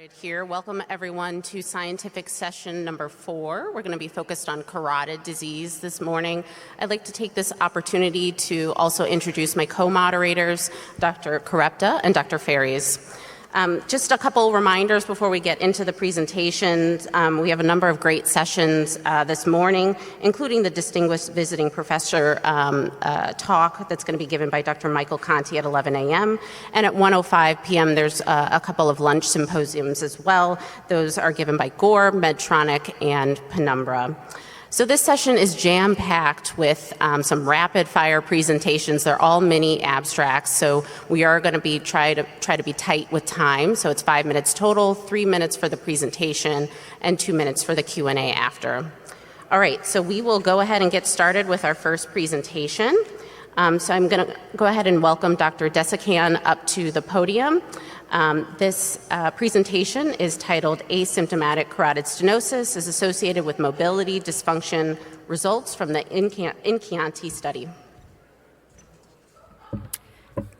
Here. Welcome everyone to scientific session number 4. We're going to be focused on carotid disease this morning. I'd like to take this opportunity to also introduce my co-moderators, Dr. Carotid and Dr. Ferries. Just a couple reminders before we get into the presentations. We have a number of great sessions this morning, including the Distinguished Visiting Professor talk that's going to be given by Dr. Michael Conti at 11 a.m. And at 1:05 p.m. there's a couple of lunch symposiums as well. Those are given by Gore, Medtronic, and Penumbra. So this session is jam-packed with some rapid-fire presentations. They're all mini abstracts, so we are going to try to be tight with time. So it's 5 minutes total, 3 minutes for the presentation, and 2 minutes for the Q&A after. All right, so we will go ahead and get started with our first presentation. So I'm going to go ahead and welcome Dr. Desikan up to the podium. This presentation is titled Asymptomatic Carotid Stenosis is Associated with Mobility Dysfunction Results from the INCIANTI Study.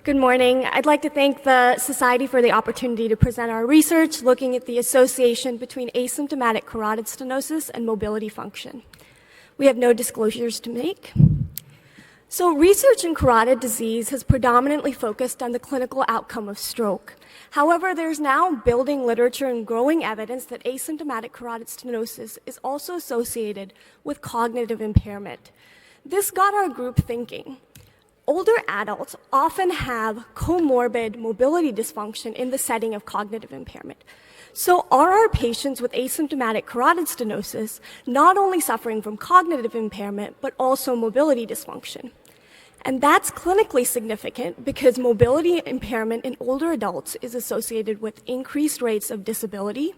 Good morning. I'd like to thank the Society for the opportunity to present our research looking at the association between asymptomatic carotid stenosis and mobility function. We have no disclosures to make. So research in carotid disease has predominantly focused on the clinical outcome of stroke. However, there's now building literature and growing evidence that asymptomatic carotid stenosis is also associated with cognitive impairment. This got our group thinking. Older adults often have comorbid mobility dysfunction in the setting of cognitive impairment. So are our patients with asymptomatic carotid stenosis not only suffering from cognitive impairment, but also mobility dysfunction? And that's clinically significant because mobility impairment in older adults is associated with increased rates of disability,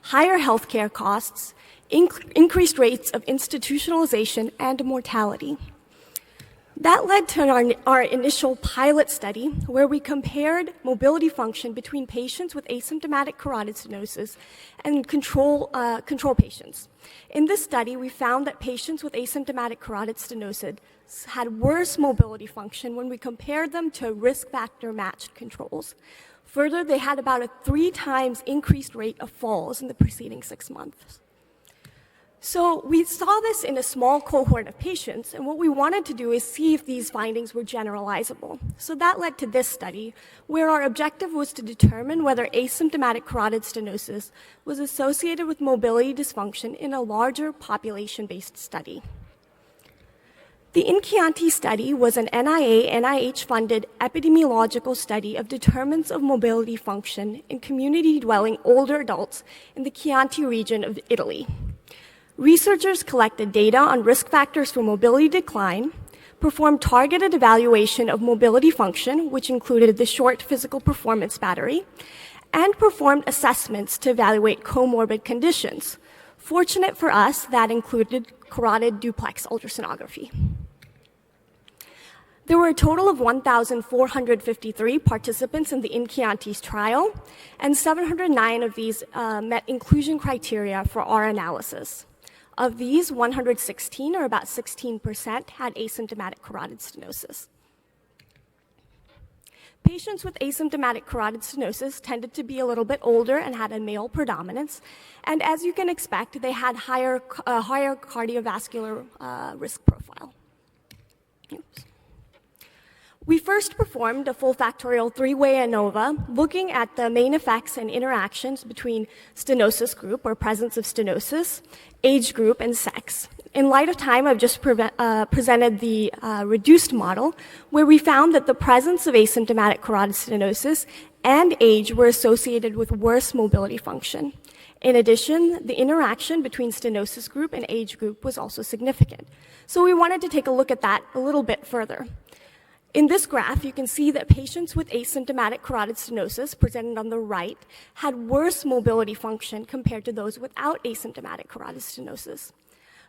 higher healthcare costs, increased rates of institutionalization, and mortality. That led to our initial pilot study where we compared mobility function between patients with asymptomatic carotid stenosis and control patients. In this study, we found that patients with asymptomatic carotid stenosis had worse mobility function when we compared them to risk factor matched controls. Further, they had about a 3 times increased rate of falls in the preceding 6 months. So we saw this in a small cohort of patients, and what we wanted to do is see if these findings were generalizable. So that led to this study, where our objective was to determine whether asymptomatic carotid stenosis was associated with mobility dysfunction in a larger population-based study. The INCIANTI study was an NIH-funded epidemiological study of determinants of mobility function in community-dwelling older adults in the Chianti region of Italy. Researchers collected data on risk factors for mobility decline, performed targeted evaluation of mobility function, which included the short physical performance battery, and performed assessments to evaluate comorbid conditions. Fortunate for us, that included carotid duplex ultrasonography. There were a total of 1,453 participants in the INCIANTI's trial, and 709 of these met inclusion criteria for our analysis. Of these, 116, or about 16%, had asymptomatic carotid stenosis. Patients with asymptomatic carotid stenosis tended to be a little bit older and had a male predominance, and as you can expect, they had higher cardiovascular risk profile. Oops. We first performed a full factorial 3-way ANOVA looking at the main effects and interactions between stenosis group, or presence of stenosis, age group, and sex. In light of time, I've just presented the reduced model, where we found that the presence of asymptomatic carotid stenosis and age were associated with worse mobility function. In addition, the interaction between stenosis group and age group was also significant. So we wanted to take a look at that a little bit further. In this graph, you can see that patients with asymptomatic carotid stenosis, presented on the right, had worse mobility function compared to those without asymptomatic carotid stenosis.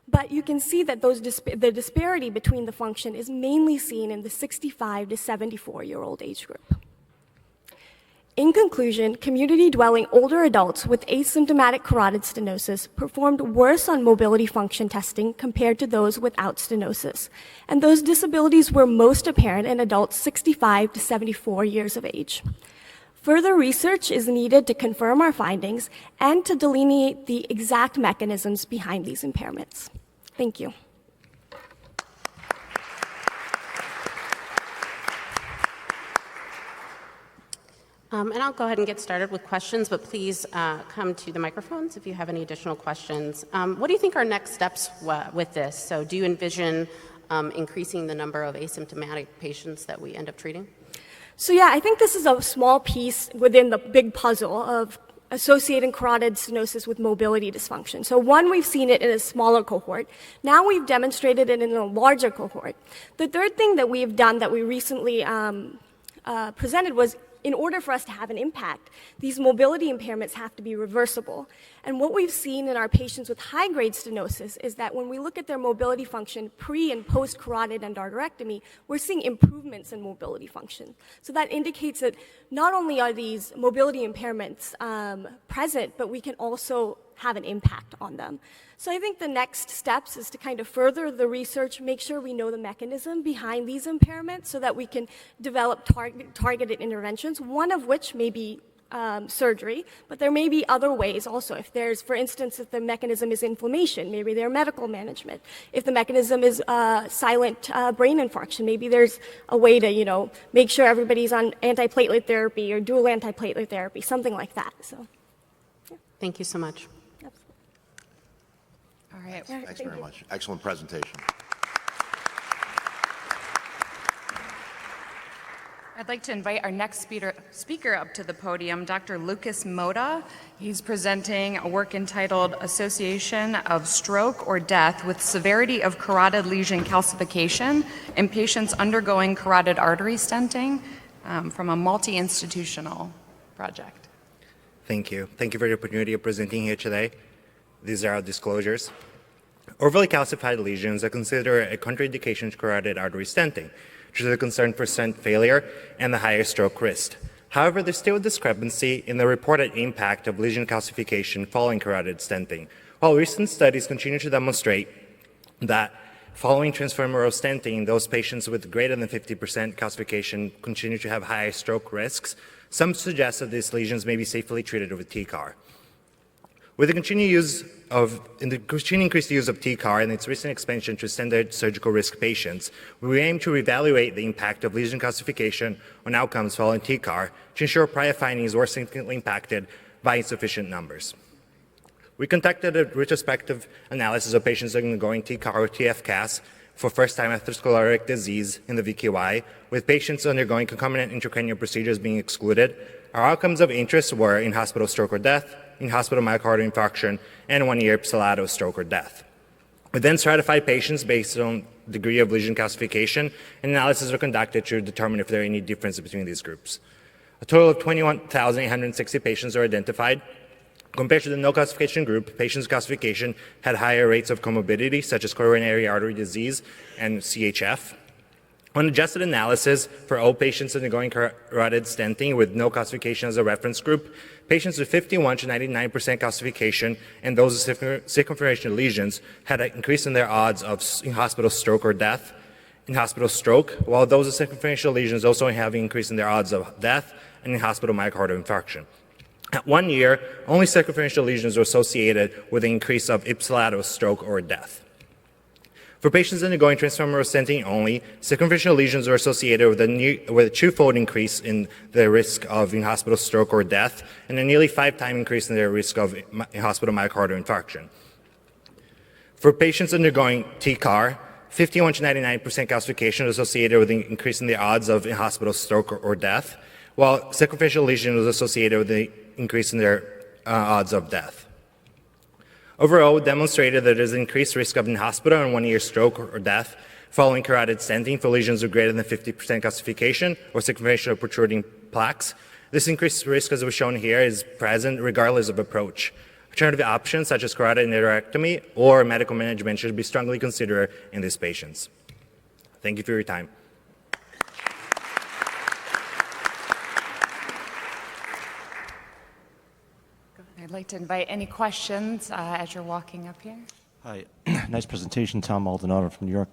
But you can see that the disparity between the function is mainly seen in the 65 to 74-year-old age group. In conclusion, community-dwelling older adults with asymptomatic carotid stenosis performed worse on mobility function testing compared to those without stenosis, and those disabilities were most apparent in adults 65 to 74 years of age. Further research is needed to confirm our findings and to delineate the exact mechanisms behind these impairments. Thank you. And I'll go ahead and get started with questions, but please come to the microphones if you have any additional questions. What do you think are next steps with this? So do you envision increasing the number of asymptomatic patients that we end up treating? So yeah, I think this is a small piece within the big puzzle of associating carotid stenosis with mobility dysfunction. So one, we've seen it in a smaller cohort. Now we've demonstrated it in a larger cohort. The third thing that we've done that we recently presented was, in order for us to have an impact, these mobility impairments have to be reversible. And what we've seen in our patients with high-grade stenosis is that when we look at their mobility function pre- and post-carotid endarterectomy, we're seeing improvements in mobility function. So that indicates that not only are these mobility impairments present, but we can also have an impact on them. So I think the next steps is to kind of further the research, make sure we know the mechanism behind these impairments so that we can develop targeted interventions, one of which may be surgery, but there may be other ways also. If there's, for instance, if the mechanism is inflammation, maybe there's medical management. If the mechanism is silent brain infarction, maybe there's a way to, make sure everybody's on antiplatelet therapy or dual antiplatelet therapy, something like that. So, yeah. Thank you so much. All right. Thanks very much. Excellent presentation. I'd like to invite our next speaker up to the podium, Dr. Lucas Moda. He's presenting a work entitled Association of Stroke or Death with Severity of Carotid Lesion Calcification in Patients Undergoing Carotid Artery Stenting from a multi-institutional project. Thank you. Thank you for the opportunity of presenting here today. These are our disclosures. Overly calcified lesions are considered a contraindication to carotid artery stenting, due to the concern for stent failure and the higher stroke risk. However, there's still a discrepancy in the reported impact of lesion calcification following carotid stenting. While recent studies continue to demonstrate that following transfemoral stenting, those patients with greater than 50% calcification continue to have higher stroke risks, some suggest that these lesions may be safely treated with TCAR. With the continued increased use of TCAR and its recent expansion to standard surgical risk patients, we aim to reevaluate the impact of lesion calcification on outcomes following TCAR to ensure prior findings were significantly impacted by insufficient numbers. We conducted a retrospective analysis of patients undergoing TCAR or TFCAS for first-time atherosclerotic disease in the VQI, with patients undergoing concomitant intracranial procedures being excluded. Our outcomes of interest were in-hospital stroke or death, in-hospital myocardial infarction, and 1-year ipsilateral stroke or death. We then stratified patients based on degree of lesion calcification, and analyses were conducted to determine if there are any differences between these groups. A total of 21,860 patients are identified. Compared to the no calcification group, patients with calcification had higher rates of comorbidity, such as coronary artery disease and CHF. On adjusted analysis for all patients undergoing carotid stenting with no calcification as a reference group, patients with 51 to 99% calcification and those with circumferential lesions had an increase in their odds of in-hospital stroke or death, in-hospital stroke, while those with circumferential lesions also have an increase in their odds of death and in-hospital myocardial infarction. At 1 year, only circumferential lesions were associated with an increase of ipsilateral stroke or death. For patients undergoing transfemoral stenting only, circumferential lesions are associated with a twofold increase in the risk of in-hospital stroke or death, and a nearly 5-time increase in their risk of in-hospital myocardial infarction. For patients undergoing TCAR, 51 to 99% calcification is associated with an increase in the odds of in-hospital stroke or death, while circumferential lesion was associated with an increase in their odds of death. Overall, it demonstrated that there is an increased risk of in-hospital and 1-year stroke or death following carotid stenting for lesions with greater than 50% calcification or circumferential protruding plaques. This increased risk, as was shown here, is present regardless of approach. Alternative options such as carotid endarterectomy or medical management should be strongly considered in these patients. Thank you for your time. I'd like to invite any questions as you're walking up here. Hi, nice presentation, Tom Maldonado from New York.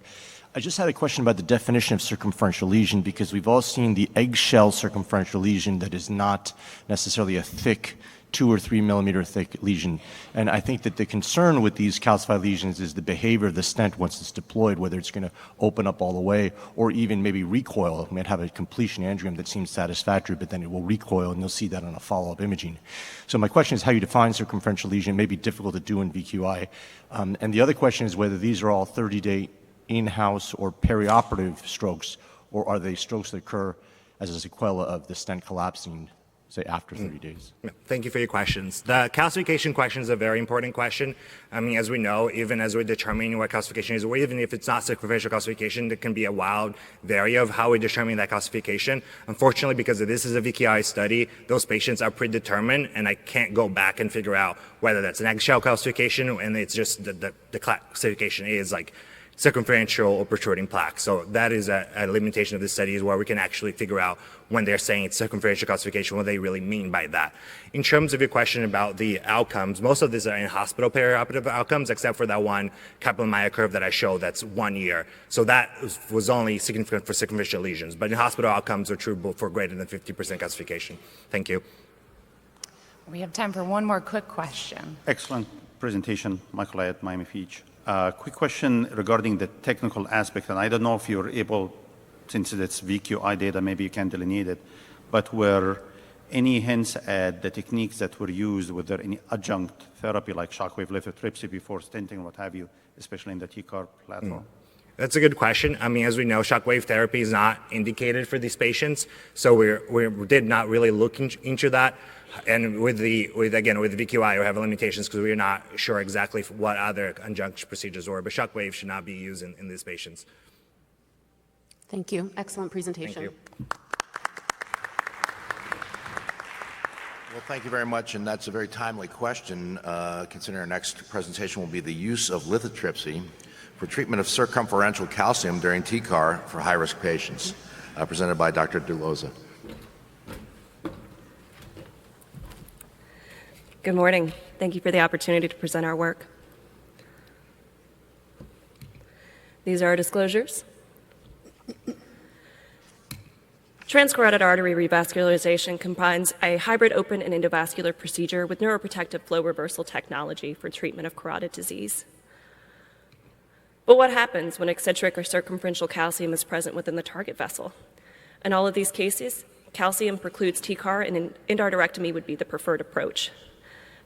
I just had a question about the definition of circumferential lesion because we've all seen the eggshell circumferential lesion that is not necessarily a thick 2 or 3 millimeter thick lesion. And I think that the concern with these calcified lesions is the behavior of the stent once it's deployed, whether it's going to open up all the way or even maybe recoil. It might have a completion angiogram that seems satisfactory, but then it will recoil, and you'll see that on a follow-up imaging. So my question is how you define circumferential lesion. It may be difficult to do in VQI. And the other question is whether these are all 30-day in-house or perioperative strokes, or are they strokes that occur as a sequela of the stent collapsing, say, after 30 days? Thank you for your questions. The calcification question is a very important question. I mean, as we know, even as we're determining what calcification is, or even if it's not circumferential calcification, there can be a wild vary of how we determine that calcification. Unfortunately, because this is a VQI study, those patients are predetermined, and I can't go back and figure out whether that's an eggshell calcification, and it's just the classification is like circumferential or protruding plaque. So that is a limitation of this study, is where we can actually figure out when they're saying it's circumferential calcification, what they really mean by that. In terms of your question about the outcomes, most of these are in hospital perioperative outcomes, except for that one Kaplan-Meier curve that I showed that's 1 year. So that was only significant for circumferential lesions, but in hospital outcomes are true for greater than 50% calcification. Thank you. We have time for one more quick question. Excellent presentation, Michael at Miami Beach. Quick question regarding the technical aspect, and I don't know if you're able, since it's VQI data, maybe you can delineate it, but were any hints at the techniques that were used? Were there any adjunct therapy like shockwave lithotripsy before stenting, what have you, especially in the TCAR platform? That's a good question. I mean, as we know, shockwave therapy is not indicated for these patients, so we did not really look into that. And with VQI, we have limitations because we're not sure exactly what other adjunct procedures were, but shockwave should not be used in these patients. Thank you. Excellent presentation. Thank you. Well, thank you very much, and that's a very timely question, considering our next presentation will be the use of lithotripsy for treatment of circumferential calcium during TCAR for high-risk patients, presented by Dr. Duloza. Good morning. Thank you for the opportunity to present our work. These are our disclosures. Transcarotid artery revascularization combines a hybrid open and endovascular procedure with neuroprotective flow reversal technology for treatment of carotid disease. But what happens when eccentric or circumferential calcium is present within the target vessel? In all of these cases, calcium precludes TCAR, and an endarterectomy would be the preferred approach.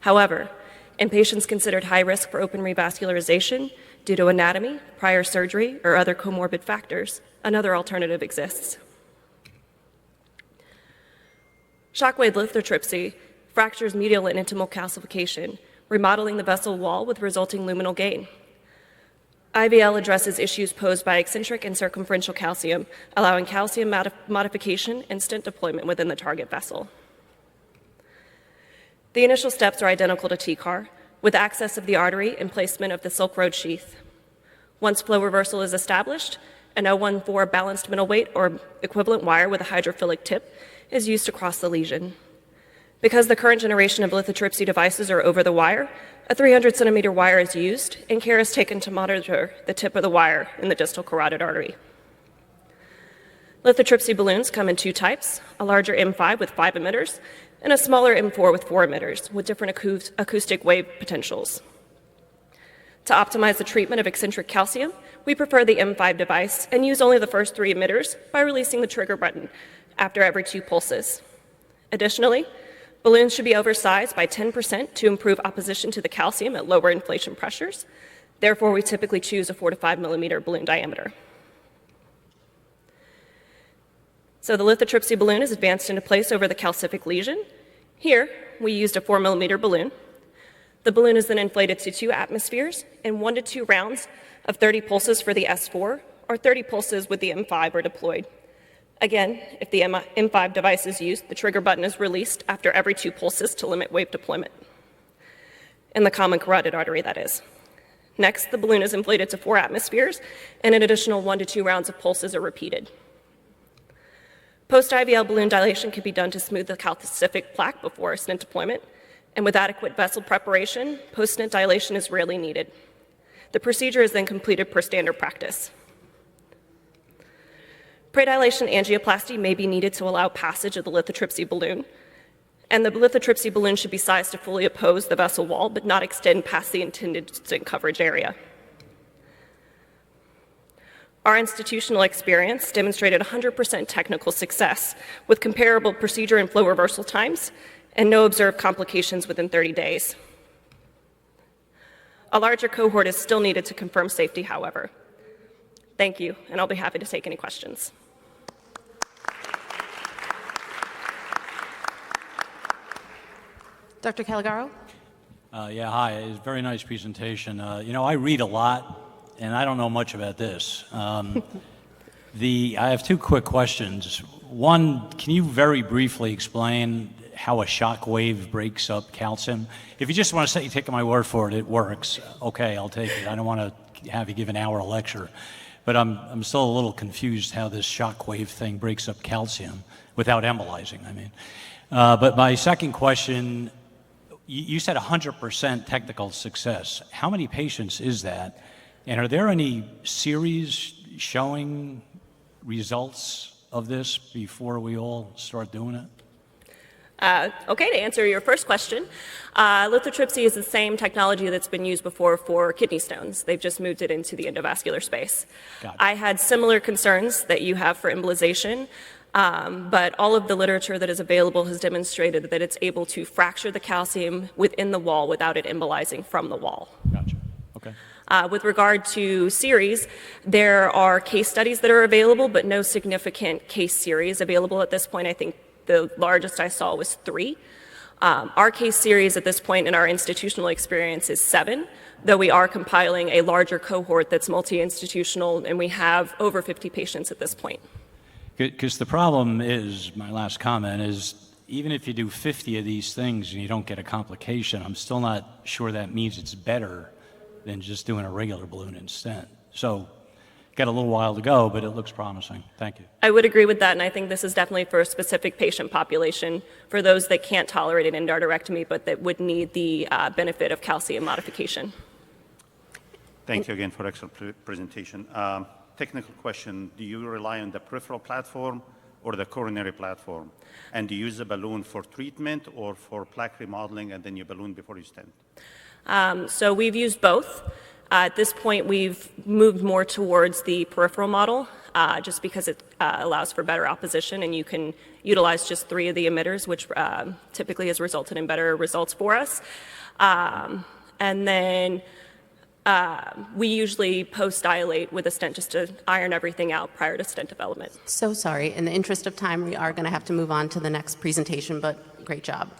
However, in patients considered high risk for open revascularization due to anatomy, prior surgery, or other comorbid factors, another alternative exists. Shockwave lithotripsy fractures medial and intimal calcification, remodeling the vessel wall with resulting luminal gain. IVL addresses issues posed by eccentric and circumferential calcium, allowing calcium modification and stent deployment within the target vessel. The initial steps are identical to TCAR, with access of the artery and placement of the Silk Road sheath. Once flow reversal is established, an 014 balanced middle weight or equivalent wire with a hydrophilic tip is used to cross the lesion. Because the current generation of lithotripsy devices are over the wire, a 300 centimeter wire is used, and care is taken to monitor the tip of the wire in the distal carotid artery. Lithotripsy balloons come in two types, a larger M5 with 5 emitters, and a smaller M4 with 4 emitters, with different acoustic wave potentials. To optimize the treatment of eccentric calcium, we prefer the M5 device and use only the first 3 emitters by releasing the trigger button after every 2 pulses. Additionally, balloons should be oversized by 10% to improve opposition to the calcium at lower inflation pressures. Therefore, we typically choose a 4 to 5 millimeter balloon diameter. So the lithotripsy balloon is advanced into place over the calcific lesion. Here, we used a 4 millimeter balloon. The balloon is then inflated to 2 atmospheres, and 1 to 2 rounds of 30 pulses for the S4 or 30 pulses with the M5 are deployed. Again, if the M5 device is used, the trigger button is released after every 2 pulses to limit wave deployment. In the common carotid artery, that is. Next, the balloon is inflated to 4 atmospheres, and an additional 1 to 2 rounds of pulses are repeated. Post-IVL balloon dilation can be done to smooth the calcific plaque before stent deployment, and with adequate vessel preparation, post-stent dilation is rarely needed. The procedure is then completed per standard practice. Predilation angioplasty may be needed to allow passage of the lithotripsy balloon, and the lithotripsy balloon should be sized to fully oppose the vessel wall but not extend past the intended stent coverage area. Our institutional experience demonstrated 100% technical success with comparable procedure and flow reversal times and no observed complications within 30 days. A larger cohort is still needed to confirm safety, however. Thank you, and I'll be happy to take any questions. Dr. Caligaro? Yeah, hi. It's a very nice presentation. I read a lot, and I don't know much about this. I have two quick questions. One, can you very briefly explain how a shock wave breaks up calcium? If you just want to say, take my word for it, it works. Okay, I'll take it. I don't want to have you give an hour lecture. But I'm still a little confused how this shock wave thing breaks up calcium without embolizing, I mean. But my second question, you said 100% technical success. How many patients is that? And are there any series showing results of this before we all start doing it? Okay, to answer your first question, lithotripsy is the same technology that's been used before for kidney stones. They've just moved it into the endovascular space. I had similar concerns that you have for embolization, but all of the literature that is available has demonstrated that it's able to fracture the calcium within the wall without it embolizing from the wall. Gotcha. Okay. With regard to series, there are case studies that are available, but no significant case series available at this point. I think the largest I saw was 3. Our case series at this point in our institutional experience is 7, though we are compiling a larger cohort that's multi-institutional, and we have over 50 patients at this point. Because the problem is, my last comment is, even if you do 50 of these things and you don't get a complication, I'm still not sure that means it's better than just doing a regular balloon and stent. So, got a little while to go, but it looks promising. Thank you. I would agree with that, and I think this is definitely for a specific patient population, for those that can't tolerate an endarterectomy, but that would need the benefit of calcium modification. Thank you again for excellent presentation. Technical question, do you rely on the peripheral platform or the coronary platform? And do you use the balloon for treatment or for plaque remodeling and then you balloon before you stent? So we've used both. At this point, we've moved more towards the peripheral model, just because it allows for better opposition, and you can utilize just 3 of the emitters, which typically has resulted in better results for us. And then we usually post-dilate with a stent just to iron everything out prior to stent development. So sorry. In the interest of time, we are going to have to move on to the next presentation, but great job.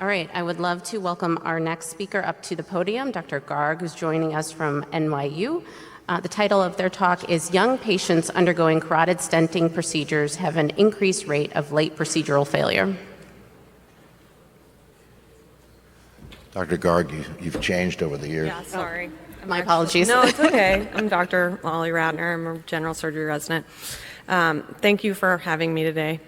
All right, I would love to welcome our next speaker up to the podium, Dr. Garg, who's joining us from NYU. The title of their talk is Young Patients Undergoing Carotid Stenting Procedures Have an Increased Rate of Late Procedural Failure. Dr. Garg, you've changed over the years. Yeah, sorry. My apologies. No, it's okay. I'm Dr. Molly Ratner. I'm a general surgery resident. Thank you for having me today.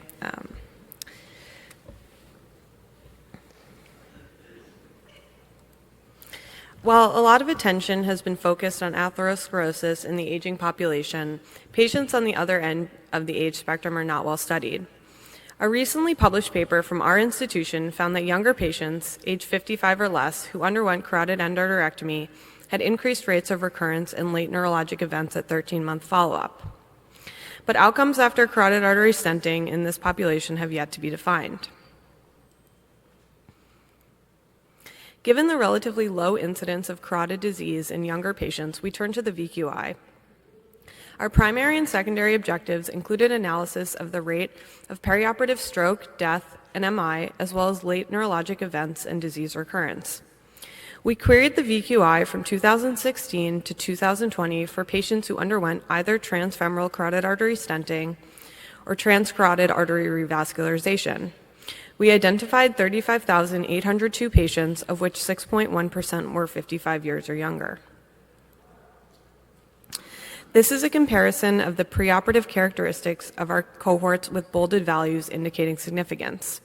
While a lot of attention has been focused on atherosclerosis in the aging population, patients on the other end of the age spectrum are not well studied. A recently published paper from our institution found that younger patients, age 55 or less, who underwent carotid endarterectomy had increased rates of recurrence and late neurologic events at 13-month follow-up. But outcomes after carotid artery stenting in this population have yet to be defined. Given the relatively low incidence of carotid disease in younger patients, we turn to the VQI. Our primary and secondary objectives included analysis of the rate of perioperative stroke, death, and MI, as well as late neurologic events and disease recurrence. We queried the VQI from 2016 to 2020 for patients who underwent either transfemoral carotid artery stenting or transcarotid artery revascularization. We identified 35,802 patients, of which 6.1% were 55 years or younger. This is a comparison of the preoperative characteristics of our cohorts with bolded values indicating significance.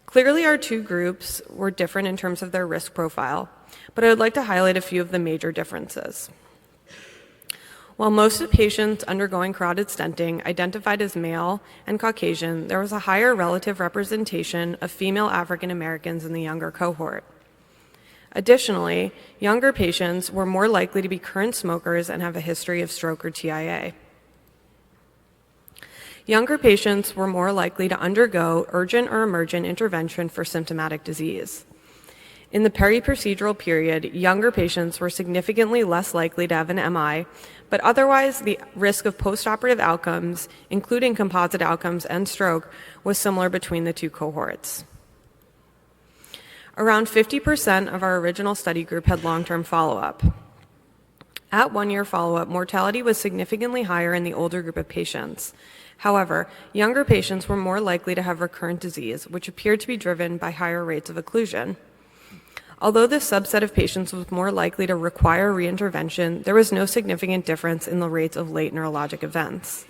Clearly, our two groups were different in terms of their risk profile, but I would like to highlight a few of the major differences. While most of the patients undergoing carotid stenting identified as male and Caucasian, there was a higher relative representation of female African Americans in the younger cohort. Additionally, younger patients were more likely to be current smokers and have a history of stroke or TIA. Younger patients were more likely to undergo urgent or emergent intervention for symptomatic disease. In the peri-procedural period, younger patients were significantly less likely to have an MI, but otherwise the risk of postoperative outcomes, including composite outcomes and stroke, was similar between the two cohorts. Around 50% of our original study group had long-term follow-up. At 1-year follow-up, mortality was significantly higher in the older group of patients. However, younger patients were more likely to have recurrent disease, which appeared to be driven by higher rates of occlusion. Although this subset of patients was more likely to require reintervention, there was no significant difference in the rates of late neurologic events.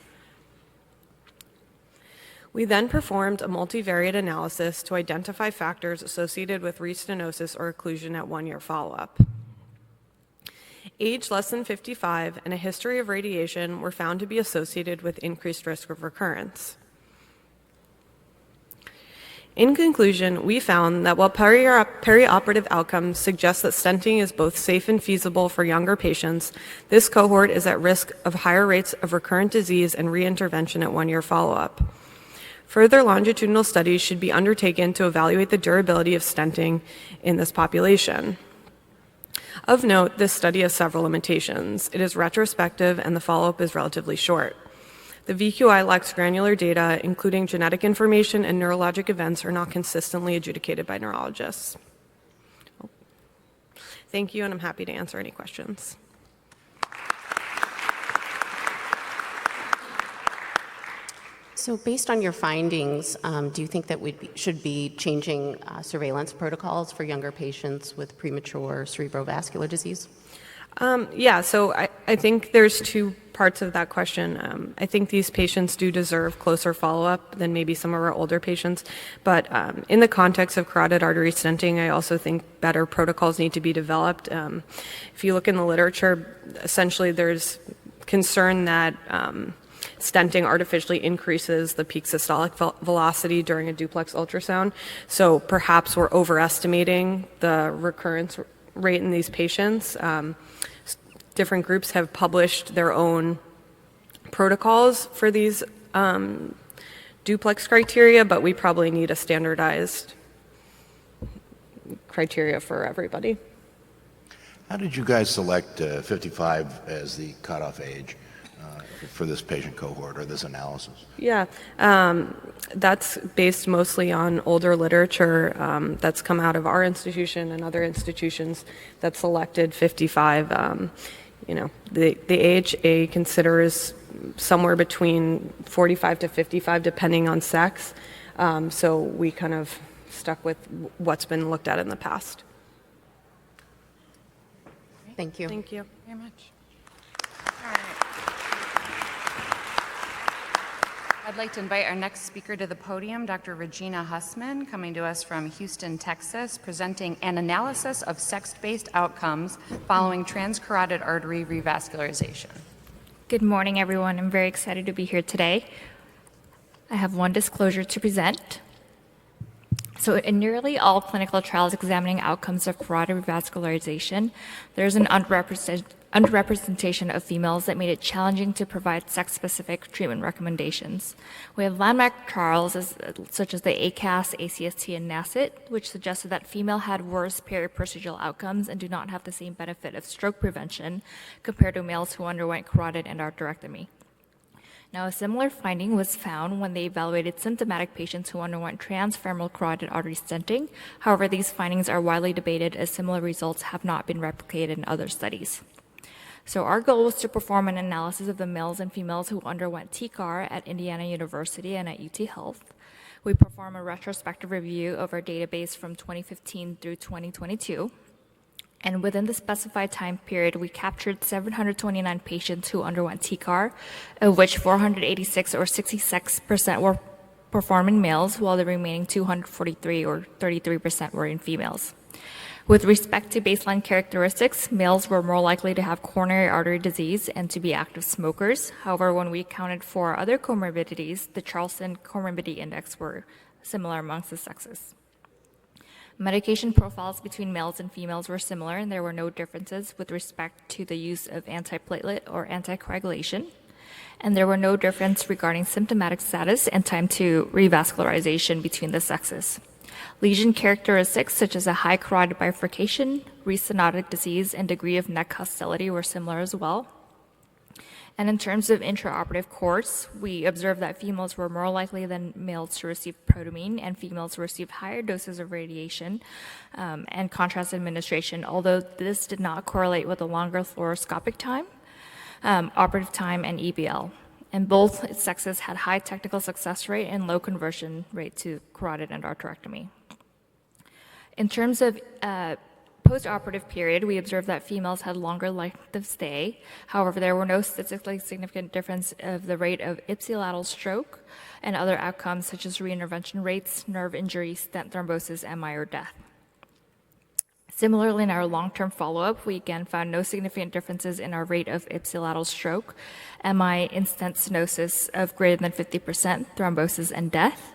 We then performed a multivariate analysis to identify factors associated with restenosis or occlusion at 1-year follow-up. Age less than 55 and a history of radiation were found to be associated with increased risk of recurrence. In conclusion, we found that while perioperative outcomes suggest that stenting is both safe and feasible for younger patients, this cohort is at risk of higher rates of recurrent disease and reintervention at 1-year follow-up. Further longitudinal studies should be undertaken to evaluate the durability of stenting in this population. Of note, this study has several limitations. It is retrospective and the follow-up is relatively short. The VQI lacks granular data, including genetic information, and neurologic events are not consistently adjudicated by neurologists. Thank you, and I'm happy to answer any questions. So based on your findings, do you think that we should be changing surveillance protocols for younger patients with premature cerebrovascular disease? So I think there's two parts of that question. I think these patients do deserve closer follow-up than maybe some of our older patients. But in the context of carotid artery stenting, I also think better protocols need to be developed. If you look in the literature, essentially there's concern that stenting artificially increases the peak systolic velocity during a duplex ultrasound. So perhaps we're overestimating the recurrence rate in these patients. Different groups have published their own protocols for these duplex criteria, but we probably need a standardized criteria for everybody. How did you guys select 55 as the cutoff age for this patient cohort or this analysis? Yeah, that's based mostly on older literature that's come out of our institution and other institutions that selected 55. The age A considers somewhere between 45 to 55, depending on sex. So we kind of stuck with what's been looked at in the past. Thank you. Thank you very much. All right. I'd like to invite our next speaker to the podium, Dr. Regina Hussman, coming to us from Houston, Texas, presenting an analysis of sex-based outcomes following transcarotid artery revascularization. Good morning, everyone. I'm very excited to be here today. I have one disclosure to present. So in nearly all clinical trials examining outcomes of carotid revascularization, there's an underrepresentation of females that made it challenging to provide sex-specific treatment recommendations. We have landmark trials such as the ACAS, ACST, and NACIT, which suggested that female had worse peri-procedural outcomes and do not have the same benefit of stroke prevention compared to males who underwent carotid endarterectomy. Now, a similar finding was found when they evaluated symptomatic patients who underwent transfemoral carotid artery stenting. However, these findings are widely debated as similar results have not been replicated in other studies. So our goal was to perform an analysis of the males and females who underwent TCAR at Indiana University and at UT Health. We performed a retrospective review of our database from 2015 through 2022. And within the specified time period, we captured 729 patients who underwent TCAR, of which 486 or 66% were performed in males, while the remaining 243 or 33% were in females. With respect to baseline characteristics, males were more likely to have coronary artery disease and to be active smokers. However, when we accounted for other comorbidities, the Charleston Comorbidity Index were similar amongst the sexes. Medication profiles between males and females were similar, and there were no differences with respect to the use of antiplatelet or anticoagulation. And there were no difference regarding symptomatic status and time to revascularization between the sexes. Lesion characteristics such as a high carotid bifurcation, restenotic disease, and degree of neck hostility were similar as well. And in terms of intraoperative course, we observed that females were more likely than males to receive protamine, and females received higher doses of radiation and contrast administration, although this did not correlate with a longer fluoroscopic time, operative time, and EBL. And both sexes had high technical success rate and low conversion rate to carotid endarterectomy. In terms of post-operative period, we observed that females had longer length of stay. However, there were no statistically significant difference of the rate of ipsilateral stroke and other outcomes such as reintervention rates, nerve injury, stent thrombosis, MI, or death. Similarly, in our long-term follow-up, we again found no significant differences in our rate of ipsilateral stroke, MI, in-stent stenosis of greater than 50%, thrombosis, and death.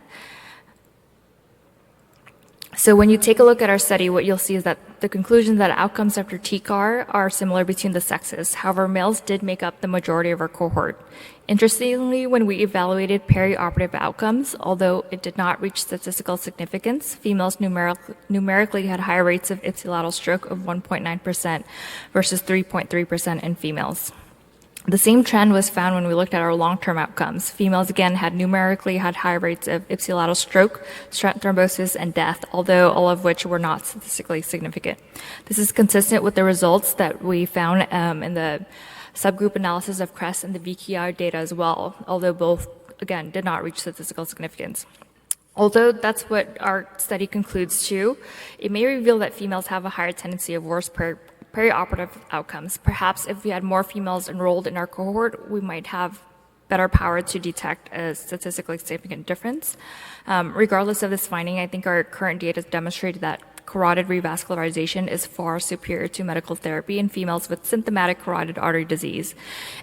So when you take a look at our study, what you'll see is that the conclusion that outcomes after TCAR are similar between the sexes. However, males did make up the majority of our cohort. Interestingly, when we evaluated perioperative outcomes, although it did not reach statistical significance, females numerically had higher rates of ipsilateral stroke of 1.9% versus 3.3% in females. The same trend was found when we looked at our long-term outcomes. Females again had numerically high rates of ipsilateral stroke, stent thrombosis, and death, although all of which were not statistically significant. This is consistent with the results that we found in the subgroup analysis of CREST and the VQI data as well, although both, again, did not reach statistical significance. Although that's what our study concludes too, it may reveal that females have a higher tendency of worse perioperative outcomes. Perhaps if we had more females enrolled in our cohort, we might have better power to detect a statistically significant difference. Regardless of this finding, I think our current data has demonstrated that carotid revascularization is far superior to medical therapy in females with symptomatic carotid artery disease,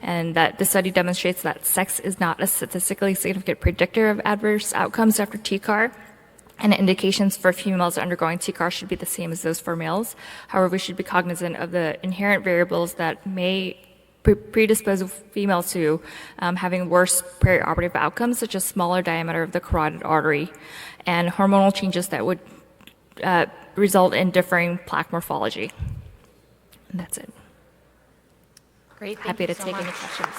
and that the study demonstrates that sex is not a statistically significant predictor of adverse outcomes after TCAR, and indications for females undergoing TCAR should be the same as those for males. However, we should be cognizant of the inherent variables that may predispose females to having worse perioperative outcomes, such as smaller diameter of the carotid artery and hormonal changes that would result in differing plaque morphology. And that's it. Great. Happy to take any questions.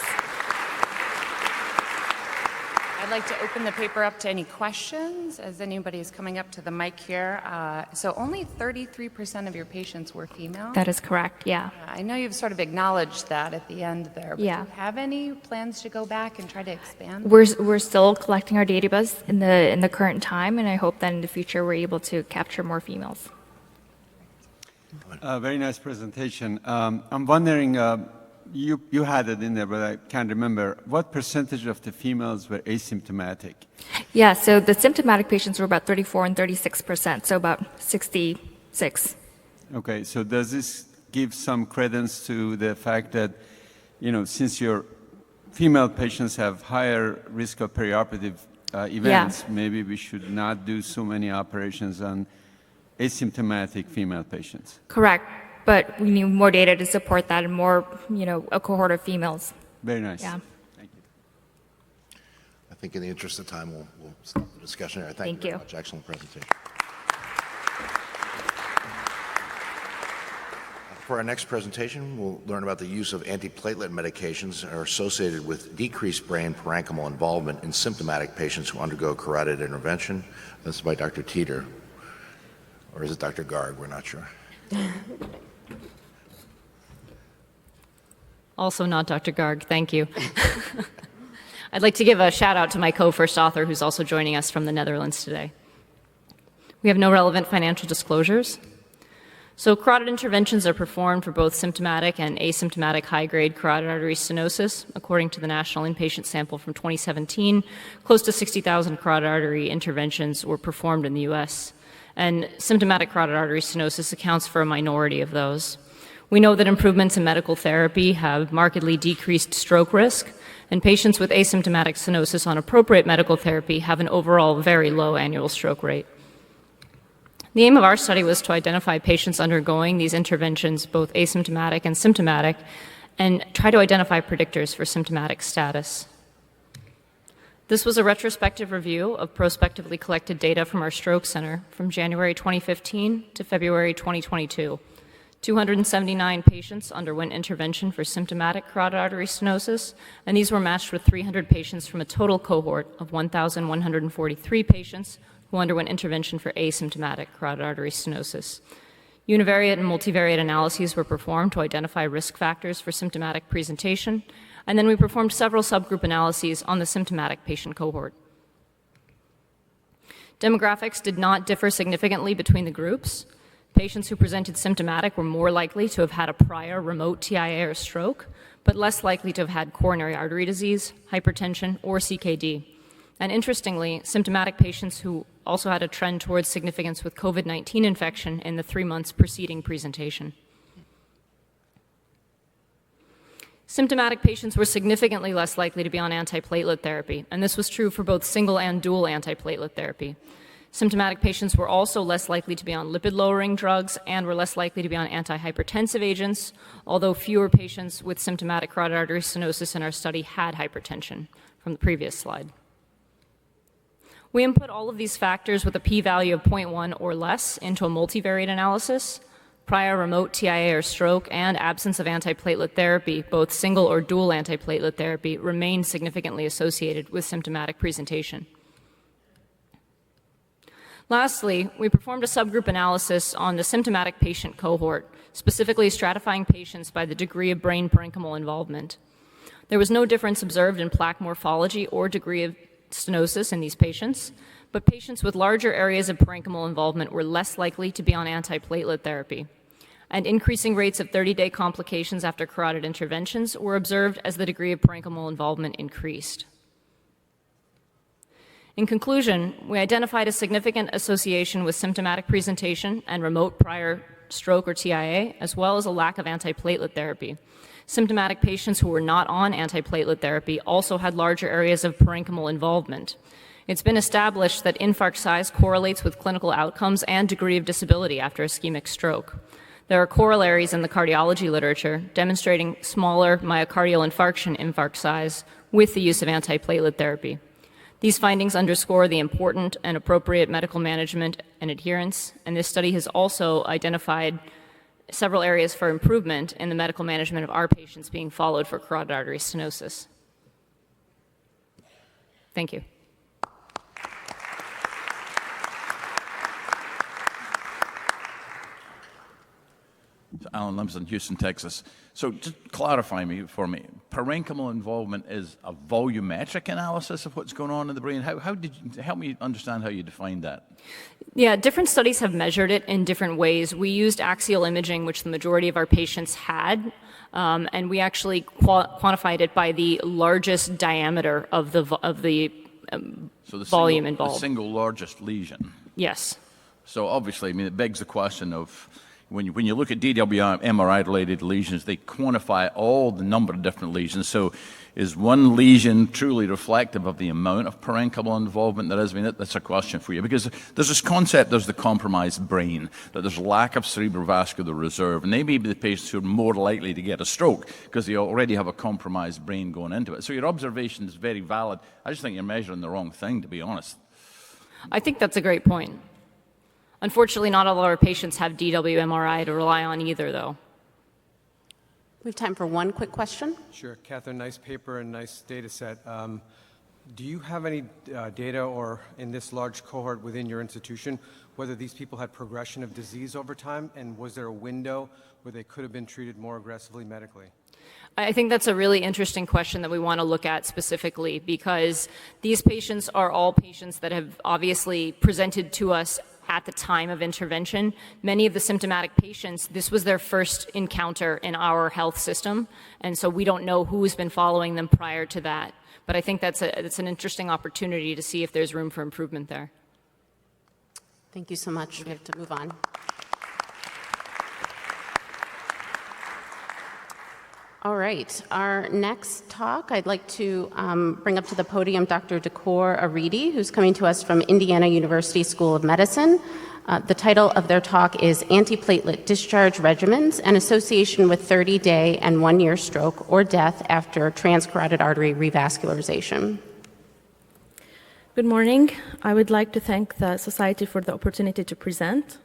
I'd like to open the paper up to any questions as anybody is coming up to the mic here. So only 33% of your patients were female? That is correct, yeah. I know you've sort of acknowledged that at the end there, but Yeah. do you have any plans to go back and try to expand? We're still collecting our database in the current time, and I hope that in the future we're able to capture more females. Very nice presentation. I'm wondering, you had it in there, but I can't remember. What percentage of the females were asymptomatic? Yeah, so the symptomatic patients were about 34 and 36%, so about 66. Okay, so does this give some credence to the fact that, since your female patients have higher risk of perioperative events, maybe we should not do so many operations on asymptomatic female patients? Correct, but we need more data to support that and more, a cohort of females. Very nice. Yeah. Thank you. I think in the interest of time, we'll stop the discussion there. Thank you very much. Excellent presentation. For our next presentation, we'll learn about the use of antiplatelet medications are associated with decreased brain parenchymal involvement in symptomatic patients who undergo carotid intervention. This is by Dr. Teeter. Or is it Dr. Garg? We're not sure. Also not Dr. Garg, thank you. I'd like to give a shout out to my co-first author who's also joining us from the Netherlands today. We have no relevant financial disclosures. So carotid interventions are performed for both symptomatic and asymptomatic high-grade carotid artery stenosis. According to the National Inpatient Sample from 2017, close to 60,000 carotid artery interventions were performed in the U.S., and symptomatic carotid artery stenosis accounts for a minority of those. We know that improvements in medical therapy have markedly decreased stroke risk, and patients with asymptomatic stenosis on appropriate medical therapy have an overall very low annual stroke rate. The aim of our study was to identify patients undergoing these interventions, both asymptomatic and symptomatic, and try to identify predictors for symptomatic status. This was a retrospective review of prospectively collected data from our stroke center from January 2015 to February 2022. 279 patients underwent intervention for symptomatic carotid artery stenosis, and these were matched with 300 patients from a total cohort of 1,143 patients who underwent intervention for asymptomatic carotid artery stenosis. Univariate and multivariate analyses were performed to identify risk factors for symptomatic presentation, and then we performed several subgroup analyses on the symptomatic patient cohort. Demographics did not differ significantly between the groups. Patients who presented symptomatic were more likely to have had a prior remote TIA or stroke, but less likely to have had coronary artery disease, hypertension, or CKD. And interestingly, symptomatic patients who also had a trend towards significance with COVID-19 infection in the 3 months preceding presentation. Symptomatic patients were significantly less likely to be on antiplatelet therapy, and this was true for both single and dual antiplatelet therapy. Symptomatic patients were also less likely to be on lipid-lowering drugs and were less likely to be on antihypertensive agents, although fewer patients with symptomatic carotid artery stenosis in our study had hypertension from the previous slide. We input all of these factors with a p-value of 0.1 or less into a multivariate analysis. Prior remote TIA or stroke and absence of antiplatelet therapy, both single or dual antiplatelet therapy, remain significantly associated with symptomatic presentation. Lastly, we performed a subgroup analysis on the symptomatic patient cohort, specifically stratifying patients by the degree of brain parenchymal involvement. There was no difference observed in plaque morphology or degree of stenosis in these patients, but patients with larger areas of parenchymal involvement were less likely to be on antiplatelet therapy. And increasing rates of 30-day complications after carotid interventions were observed as the degree of parenchymal involvement increased. In conclusion, we identified a significant association with symptomatic presentation and remote prior stroke or TIA, as well as a lack of antiplatelet therapy. Symptomatic patients who were not on antiplatelet therapy also had larger areas of parenchymal involvement. It's been established that infarct size correlates with clinical outcomes and degree of disability after ischemic stroke. There are corollaries in the cardiology literature demonstrating smaller myocardial infarction infarct size with the use of antiplatelet therapy. These findings underscore the important and appropriate medical management and adherence, and this study has also identified several areas for improvement in the medical management of our patients being followed for carotid artery stenosis. Thank you. Alan Limson, Houston, Texas. So just clarify for me, parenchymal involvement is a volumetric analysis of what's going on in the brain. How did you, help me understand how you defined that? Yeah, different studies have measured it in different ways. We used axial imaging, which the majority of our patients had, and we actually quantified it by the largest diameter of the volume involved. The single largest lesion. Yes. So obviously, I mean, it begs the question of, when you look at DW MRI-related lesions, they quantify all the number of different lesions. So is one lesion truly reflective of the amount of parenchymal involvement there is? I mean, that's a question for you. Because there's this concept, there's the compromised brain, that there's lack of cerebrovascular reserve. And they may be the patients who are more likely to get a stroke because they already have a compromised brain going into it. So your observation is very valid. I just think you're measuring the wrong thing, to be honest. I think that's a great point. Unfortunately, not all of our patients have DW MRI to rely on either, though. We have time for one quick question. Sure. Catherine, nice paper and nice data set. Do you have any data or in this large cohort within your institution whether these people had progression of disease over time, and was there a window where they could have been treated more aggressively medically? I think that's a really interesting question that we want to look at specifically because these patients are all patients that have obviously presented to us at the time of intervention. Many of the symptomatic patients, this was their first encounter in our health system, and so we don't know who's been following them prior to that. But I think it's an interesting opportunity to see if there's room for improvement there. Thank you so much. We have to move on. All right, our next talk, I'd like to bring up to the podium Dr. Dekor Aridi, who's coming to us from Indiana University School of Medicine. The title of their talk is Antiplatelet Discharge Regimens and Association with 30-Day and 1-Year Stroke or Death After Transcarotid Artery Revascularization. Good morning. I would like to thank the Society for the opportunity to present.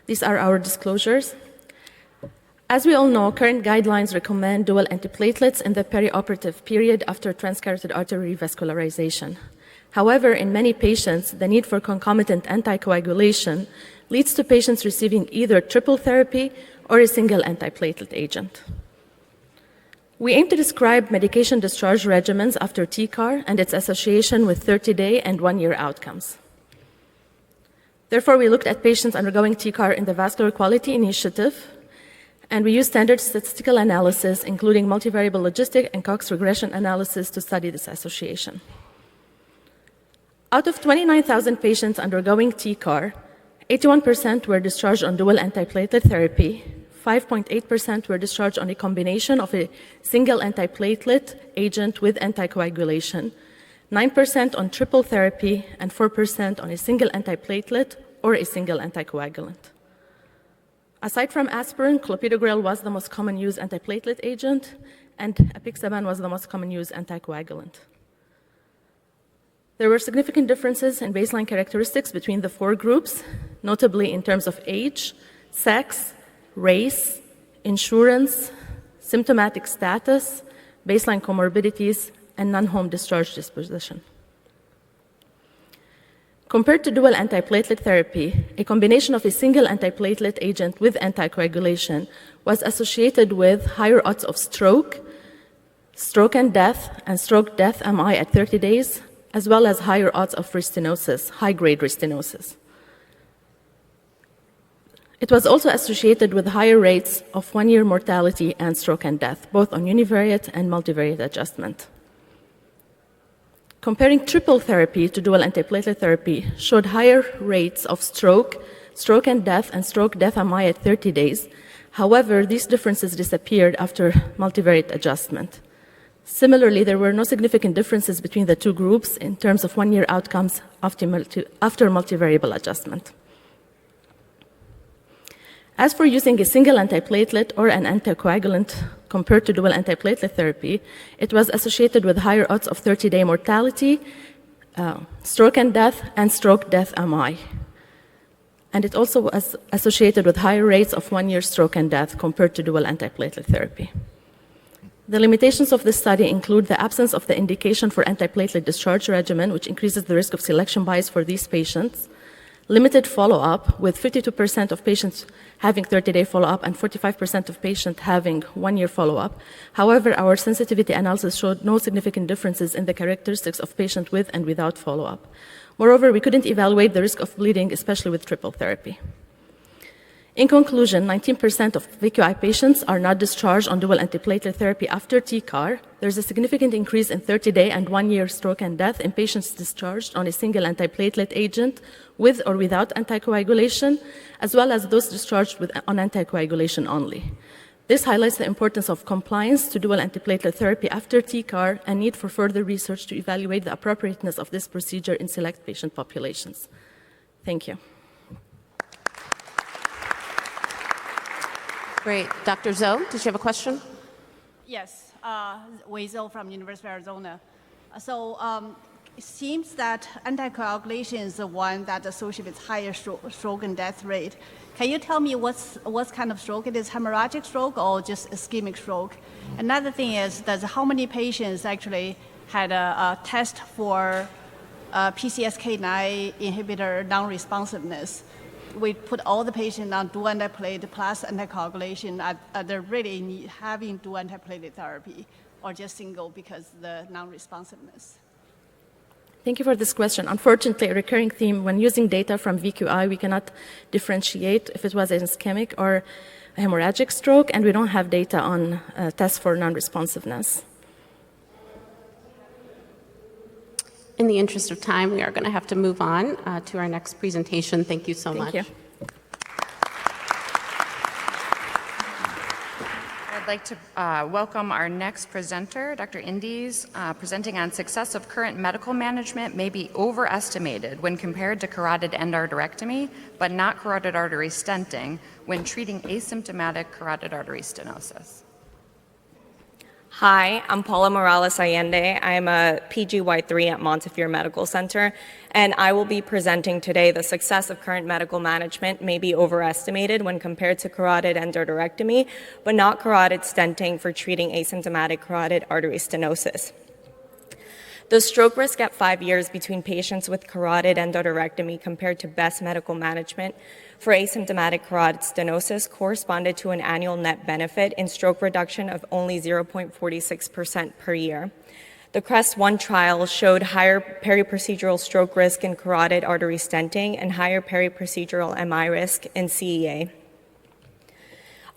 These are our disclosures. As we all know, current guidelines recommend dual antiplatelets in the perioperative period after transcarotid artery revascularization. However, in many patients, the need for concomitant anticoagulation leads to patients receiving either triple therapy or a single antiplatelet agent. We aim to describe medication discharge regimens after TCAR and its association with 30-day and 1-year outcomes. Therefore, we looked at patients undergoing TCAR in the Vascular Quality Initiative, and we used standard statistical analysis, including multivariable logistic and Cox regression analysis to study this association. Out of 29,000 patients undergoing TCAR, 81% were discharged on dual antiplatelet therapy, 5.8% were discharged on a combination of a single antiplatelet agent with anticoagulation, 9% on triple therapy, and 4% on a single antiplatelet or a single anticoagulant. Aside from aspirin, clopidogrel was the most common used antiplatelet agent, and apixaban was the most common used anticoagulant. There were significant differences in baseline characteristics between the 4 groups, notably in terms of age, sex, race, insurance, symptomatic status, baseline comorbidities, and non-home discharge disposition. Compared to dual antiplatelet therapy, a combination of a single antiplatelet agent with anticoagulation was associated with higher odds of stroke, stroke and stroke death MI at 30 days, as well as higher odds of restenosis, high-grade restenosis. It was also associated with higher rates of 1-year mortality and stroke and death, both on univariate and multivariate adjustment. Comparing triple therapy to dual antiplatelet therapy showed higher rates of stroke, stroke and death MI at 30 days. However, these differences disappeared after multivariate adjustment. Similarly, there were no significant differences between the 2 groups in terms of 1-year outcomes after multivariable adjustment. As for using a single antiplatelet or an anticoagulant compared to dual antiplatelet therapy, it was associated with higher odds of 30-day mortality, stroke and stroke death MI. And it also was associated with higher rates of 1-year stroke and death compared to dual antiplatelet therapy. The limitations of this study include the absence of the indication for antiplatelet discharge regimen, which increases the risk of selection bias for these patients, limited follow-up, with 52% of patients having 30-day follow-up and 45% of patients having 1-year follow-up. However, our sensitivity analysis showed no significant differences in the characteristics of patients with and without follow-up. Moreover, we couldn't evaluate the risk of bleeding, especially with triple therapy. In conclusion, 19% of VQI patients are not discharged on dual antiplatelet therapy after TCAR. There's a significant increase in 30-day and 1-year stroke and death in patients discharged on a single antiplatelet agent with or without anticoagulation, as well as those discharged on anticoagulation only. This highlights the importance of compliance to dual antiplatelet therapy after TCAR and need for further research to evaluate the appropriateness of this procedure in select patient populations. Thank you. Great. Dr. Zoe, did you have a question? Yes, Wei Zhou from University of Arizona. It seems that anticoagulation is the one that associates with higher stroke and death rate. Can you tell me what kind of stroke it is, hemorrhagic stroke or just ischemic stroke? Another thing is, how many patients actually had a test for PCSK9 inhibitor non-responsiveness? we put all the patients on dual antiplatelet plus anticoagulation, are they really having dual antiplatelet therapy or just single because the non-responsiveness? Thank you for this question. Unfortunately, a recurring theme when using data from VQI, we cannot differentiate if it was an ischemic or a hemorrhagic stroke, and we don't have data on tests for non-responsiveness. In the interest of time, we are going to have to move on to our next presentation. Thank you so much. Thank you. I'd like to welcome our next presenter, Dr. Indies, presenting on success of current medical management may be overestimated when compared to carotid endarterectomy, but not carotid artery stenting when treating asymptomatic carotid artery stenosis. Hi, I'm Paula Morales Allende. I'm a PGY3 at Montefiore Medical Center, and I will be presenting today the success of current medical management may be overestimated when compared to carotid endarterectomy, but not carotid stenting for treating asymptomatic carotid artery stenosis. The stroke risk at 5 years between patients with carotid endarterectomy compared to best medical management for asymptomatic carotid stenosis corresponded to an annual net benefit in stroke reduction of only 0.46% per year. The CREST-1 trial showed higher periprocedural stroke risk in carotid artery stenting and higher periprocedural MI risk in CEA.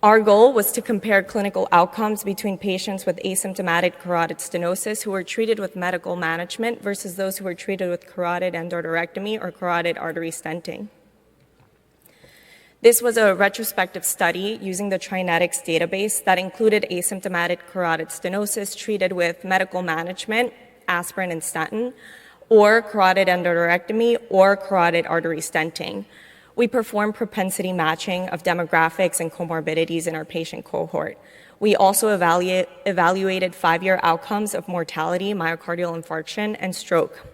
Our goal was to compare clinical outcomes between patients with asymptomatic carotid stenosis who were treated with medical management versus those who were treated with carotid endarterectomy or carotid artery stenting. This was a retrospective study using the Trinetics database that included asymptomatic carotid stenosis treated with medical management, aspirin and statin, or carotid endarterectomy or carotid artery stenting. We performed propensity matching of demographics and comorbidities in our patient cohort. We also evaluated 5-year outcomes of mortality, myocardial infarction, and stroke.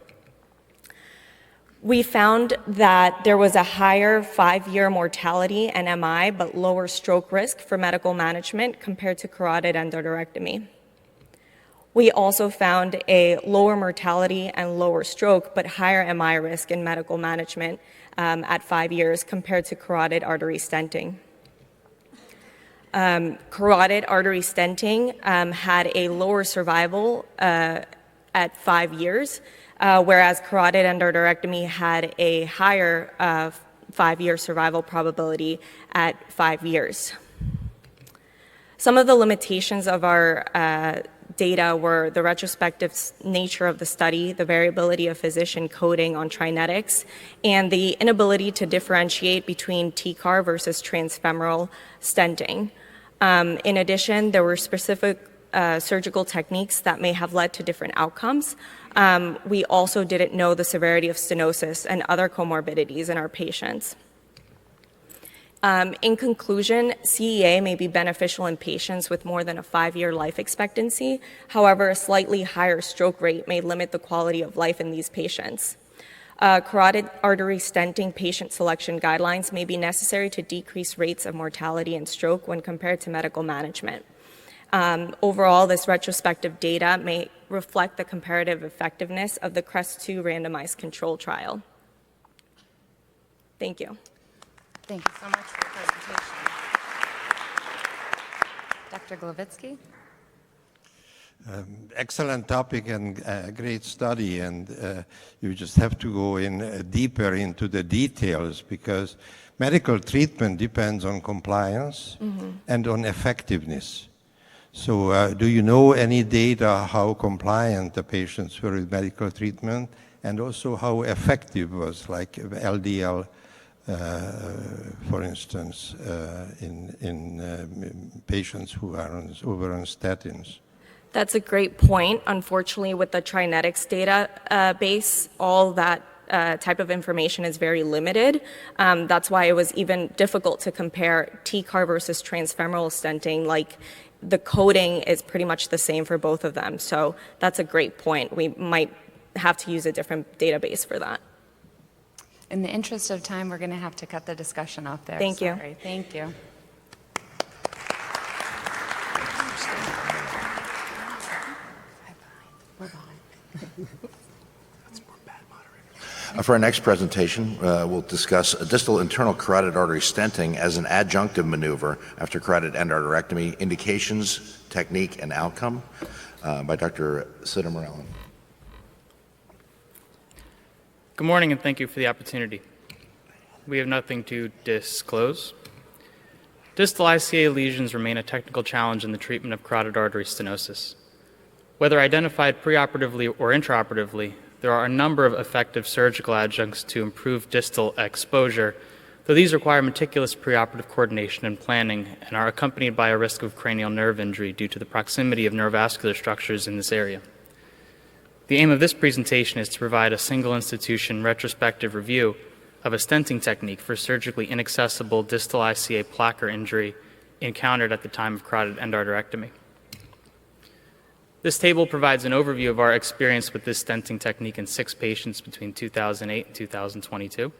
We found that there was a higher 5-year mortality and MI, but lower stroke risk for medical management compared to carotid endarterectomy. We also found a lower mortality and lower stroke, but higher MI risk in medical management at 5 years compared to carotid artery stenting. Carotid artery stenting had a lower survival at 5 years, whereas carotid endarterectomy had a higher 5-year survival probability at 5 years. Some of the limitations of our data were the retrospective nature of the study, the variability of physician coding on Trinetics, and the inability to differentiate between TCAR versus transfemoral stenting. In addition, there were specific surgical techniques that may have led to different outcomes. We also didn't know the severity of stenosis and other comorbidities in our patients. In conclusion, CEA may be beneficial in patients with more than a 5-year life expectancy. However, a slightly higher stroke rate may limit the quality of life in these patients. Carotid artery stenting patient selection guidelines may be necessary to decrease rates of mortality and stroke when compared to medical management. Overall, this retrospective data may reflect the comparative effectiveness of the CREST-2 randomized control trial. Thank you. Thank you so much for your presentation. Dr. Glavitsky? Excellent topic and great study, and you just have to go in deeper into the details because medical treatment depends on compliance and on effectiveness. So do you know any data how compliant the patients were with medical treatment and also how effective was like LDL, for instance, in patients who were on statins? That's a great point. Unfortunately, with the Trinetics database, all that type of information is very limited. That's why it was even difficult to compare TCAR versus transfemoral stenting. Like, the coding is pretty much the same for both of them. So that's a great point. We might have to use a different database for that. In the interest of time, we're going to have to cut the discussion off there. Thank you. Sorry. Thank you. For our next presentation, we'll discuss distal internal carotid artery stenting as an adjunctive maneuver after carotid endarterectomy, indications, technique, and outcome by Dr. Siddha Morellan. Good morning, and thank you for the opportunity. We have nothing to disclose. Distal ICA lesions remain a technical challenge in the treatment of carotid artery stenosis. Whether identified preoperatively or intraoperatively, there are a number of effective surgical adjuncts to improve distal exposure, though these require meticulous preoperative coordination and planning and are accompanied by a risk of cranial nerve injury due to the proximity of neurovascular structures in this area. The aim of this presentation is to provide a single institution retrospective review of a stenting technique for surgically inaccessible distal ICA plaque or injury encountered at the time of carotid endarterectomy. This table provides an overview of our experience with this stenting technique in 6 patients between 2008 and 2022.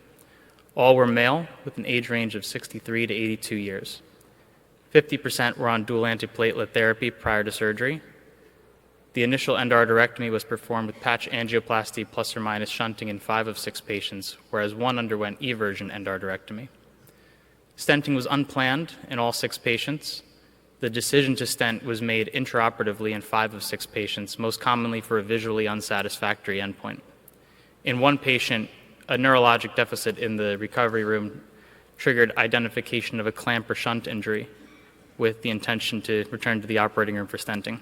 All were male with an age range of 63 to 82 years. 50% were on dual antiplatelet therapy prior to surgery. The initial endarterectomy was performed with patch angioplasty plus or minus shunting in 5 of 6 patients, whereas 1 underwent eversion endarterectomy. Stenting was unplanned in all 6 patients. The decision to stent was made intraoperatively in 5 of 6 patients, most commonly for a visually unsatisfactory endpoint. In 1 patient, a neurologic deficit in the recovery room triggered identification of a clamp or shunt injury with the intention to return to the operating room for stenting.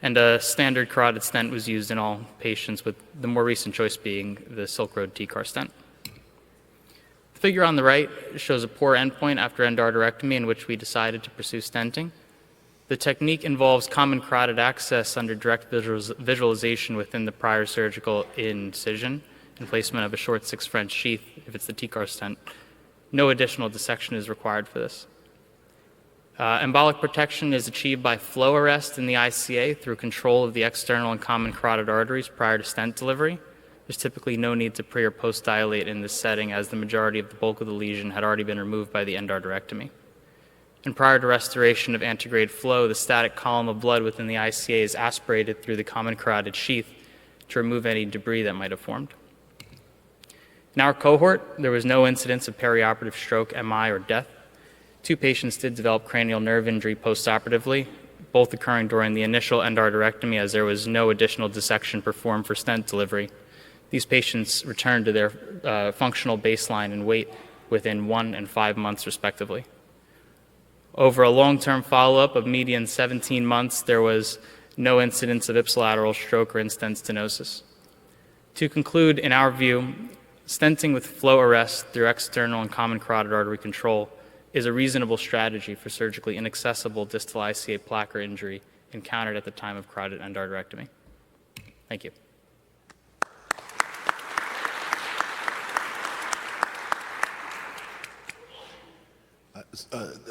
And a standard carotid stent was used in all patients, with the more recent choice being the Silk Road TCAR stent. The figure on the right shows a poor endpoint after endarterectomy in which we decided to pursue stenting. The technique involves common carotid access under direct visualization within the prior surgical incision and placement of a short 6 French sheath if it's the TCAR stent. No additional dissection is required for this. Embolic protection is achieved by flow arrest in the ICA through control of the external and common carotid arteries prior to stent delivery. There's typically no need to pre or post dilate in this setting, as the majority of the bulk of the lesion had already been removed by the endarterectomy. And prior to restoration of antegrade flow, the static column of blood within the ICA is aspirated through the common carotid sheath to remove any debris that might have formed. In our cohort, there was no incidence of perioperative stroke, MI, or death. 2 patients did develop cranial nerve injury postoperatively, both occurring during the initial endarterectomy, as there was no additional dissection performed for stent delivery. These patients returned to their functional baseline and weight within 1 and 5 months, respectively. Over a long-term follow-up of median 17 months, there was no incidence of ipsilateral stroke or in-stent stenosis. To conclude, in our view, stenting with flow arrest through external and common carotid artery control is a reasonable strategy for surgically inaccessible distal ICA plaque or injury encountered at the time of carotid endarterectomy. Thank you.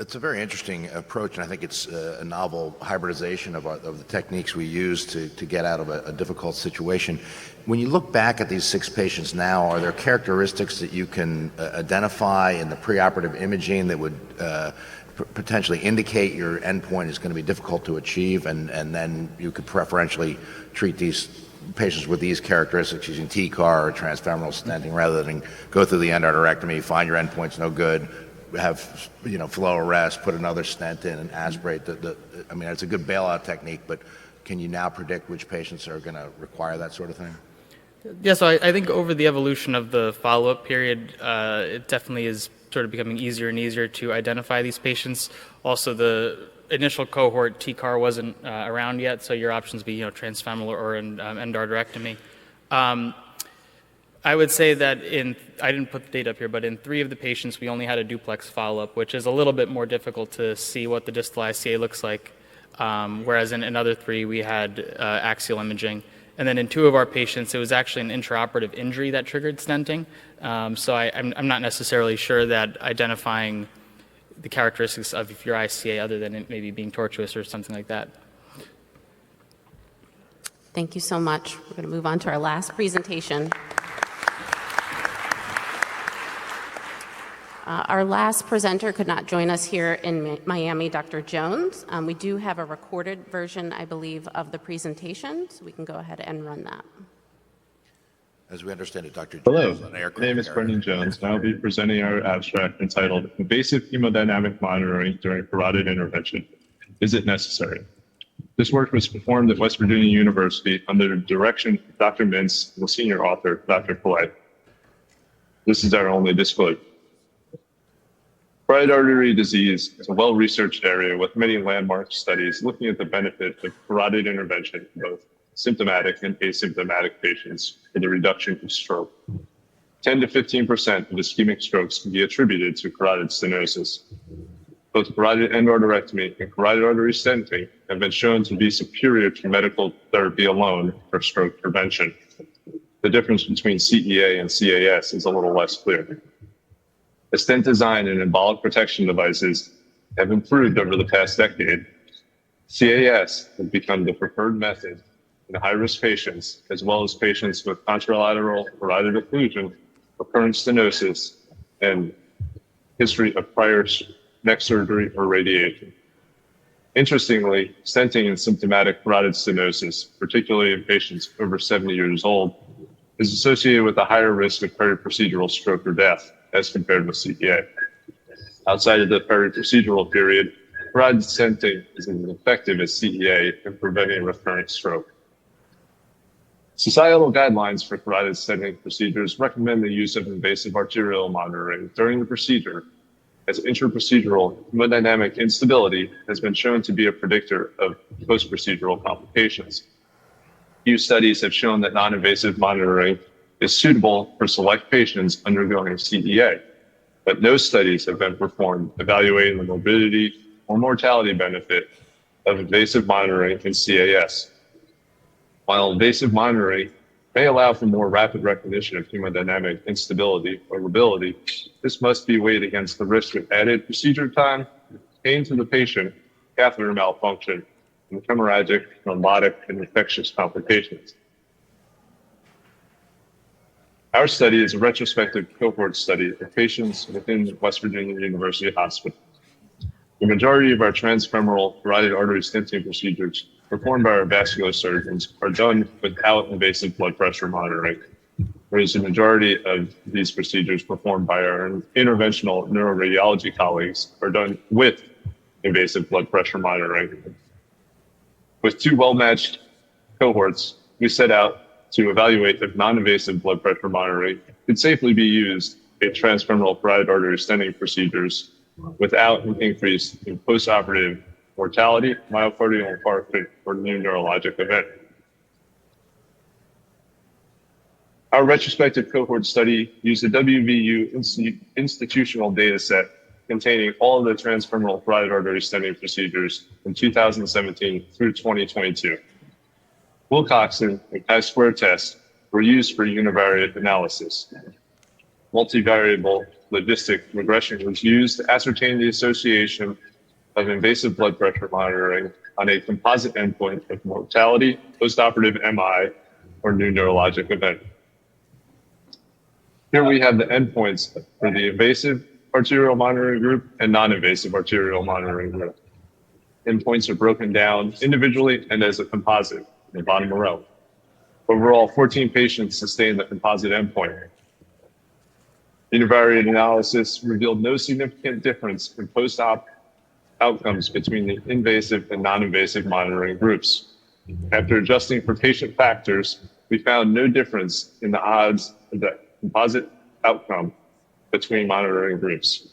It's a very interesting approach, and I think it's a novel hybridization of the techniques we use to get out of a difficult situation. When you look back at these 6 patients now, are there characteristics that you can identify in the preoperative imaging that would potentially indicate your endpoint is going to be difficult to achieve, and then you could preferentially treat these patients with these characteristics using TCAR or transfemoral stenting rather than go through the endarterectomy, find your endpoint's no good, have flow arrest, put another stent in, and aspirate I mean, it's a good bailout technique, but can you now predict which patients are going to require that sort of thing? Yeah, so I think over the evolution of the follow-up period, it definitely is sort of becoming easier and easier to identify these patients. Also, the initial cohort TCAR wasn't around yet, so your options be transfemoral or an endarterectomy. I would say that I didn't put the data up here, but in 3 of the patients, we only had a duplex follow-up, which is a little bit more difficult to see what the distal ICA looks like, whereas in another 3, we had axial imaging. And then in 2 of our patients, it was actually an intraoperative injury that triggered stenting. So I'm not necessarily sure that identifying the characteristics of your ICA, other than it maybe being tortuous or something like that. Thank you so much. We're going to move on to our last presentation. Our last presenter could not join us here in Miami, Dr. Jones. We do have a recorded version, I believe, of the presentation, so we can go ahead and run that. As we understand it, Dr. Hello, Jones is an aircraft my name is carrier. Brendan Jones, and I'll be presenting our abstract entitled Invasive Hemodynamic Monitoring During Carotid Intervention. Is it necessary? This work was performed at West Virginia University under the direction of Dr. Mintz and the senior author, Dr. Pillay. This is our only disclosure. Carotid artery disease is a well-researched area with many landmark studies looking at the benefit of carotid intervention in both symptomatic and asymptomatic patients for the reduction of stroke. 10 to 15% of ischemic strokes can be attributed to carotid stenosis. Both carotid endarterectomy and carotid artery stenting have been shown to be superior to medical therapy alone for stroke prevention. The difference between CEA and CAS is a little less clear. The stent design and embolic protection devices have improved over the past decade. CAS has become the preferred method in high-risk patients, as well as patients with contralateral carotid occlusion, recurrent stenosis, and history of prior neck surgery or radiation. Interestingly, stenting in symptomatic carotid stenosis, particularly in patients over 70 years old, is associated with a higher risk of periprocedural stroke or death as compared with CEA. Outside of the periprocedural period, carotid stenting is as effective as CEA in preventing recurrent stroke. Societal guidelines for carotid stenting procedures recommend the use of invasive arterial monitoring during the procedure, as intraprocedural hemodynamic instability has been shown to be a predictor of post-procedural complications. Few studies have shown that non-invasive monitoring is suitable for select patients undergoing CEA, but no studies have been performed evaluating the morbidity or mortality benefit of invasive monitoring in CAS. While invasive monitoring may allow for more rapid recognition of hemodynamic instability or lability, this must be weighed against the risk of added procedure time, pain to the patient, catheter malfunction, and hemorrhagic, thrombotic, and infectious complications. Our study is a retrospective cohort study of patients within West Virginia University Hospital. The majority of our transfemoral carotid artery stenting procedures performed by our vascular surgeons are done without invasive blood pressure monitoring, whereas the majority of these procedures performed by our interventional neuroradiology colleagues are done with invasive blood pressure monitoring. With two well-matched cohorts, we set out to evaluate if non-invasive blood pressure monitoring could safely be used in transfemoral carotid artery stenting procedures without an increase in postoperative mortality, myocardial infarction, or new neurologic event. Our retrospective cohort study used a WVU institutional data set containing all of the transfemoral carotid artery stenting procedures from 2017 through 2022. Wilcoxon and chi-square tests were used for univariate analysis. Multivariable logistic regression was used to ascertain the association of invasive blood pressure monitoring on a composite endpoint of mortality, postoperative MI, or new neurologic event. Here we have the endpoints for the invasive arterial monitoring group and non-invasive arterial monitoring group. Endpoints are broken down individually and as a composite in the bottom row. Overall, 14 patients sustained the composite endpoint. Univariate analysis revealed no significant difference in post-op outcomes between the invasive and non-invasive monitoring groups. After adjusting for patient factors, we found no difference in the odds of the composite outcome between monitoring groups.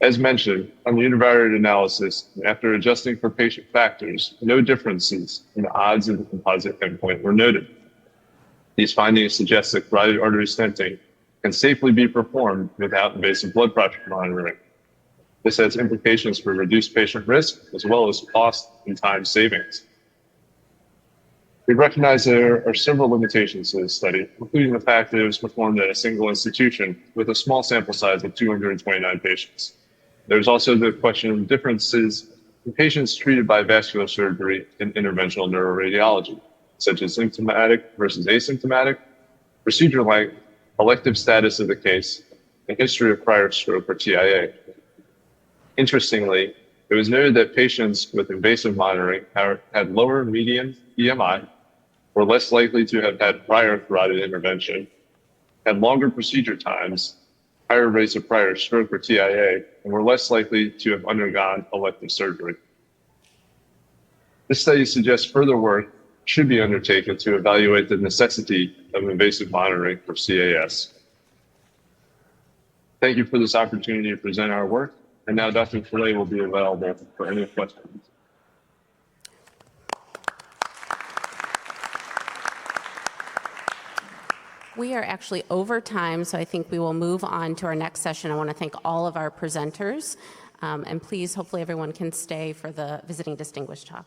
As mentioned, on the univariate analysis, after adjusting for patient factors, no differences in the odds of the composite endpoint were noted. These findings suggest that carotid artery stenting can safely be performed without invasive blood pressure monitoring. This has implications for reduced patient risk as well as cost and time savings. We recognize there are several limitations to this study, including the fact that it was performed at a single institution with a small sample size of 229 patients. There's also the question of differences in patients treated by vascular surgery and interventional neuroradiology, such as symptomatic versus asymptomatic, procedure length, elective status of the case, and history of prior stroke or TIA. Interestingly, it was noted that patients with invasive monitoring had lower median EMI, were less likely to have had prior carotid intervention, had longer procedure times, higher rates of prior stroke or TIA, and were less likely to have undergone elective surgery. This study suggests further work should be undertaken to evaluate the necessity of invasive monitoring for CAS. Thank you for this opportunity to present our work, and now Dr. Fillet will be available for any questions. We are actually over time, so I think we will move on to our next session. I want to thank all of our presenters, and please, hopefully everyone can stay for the visiting distinguished talk.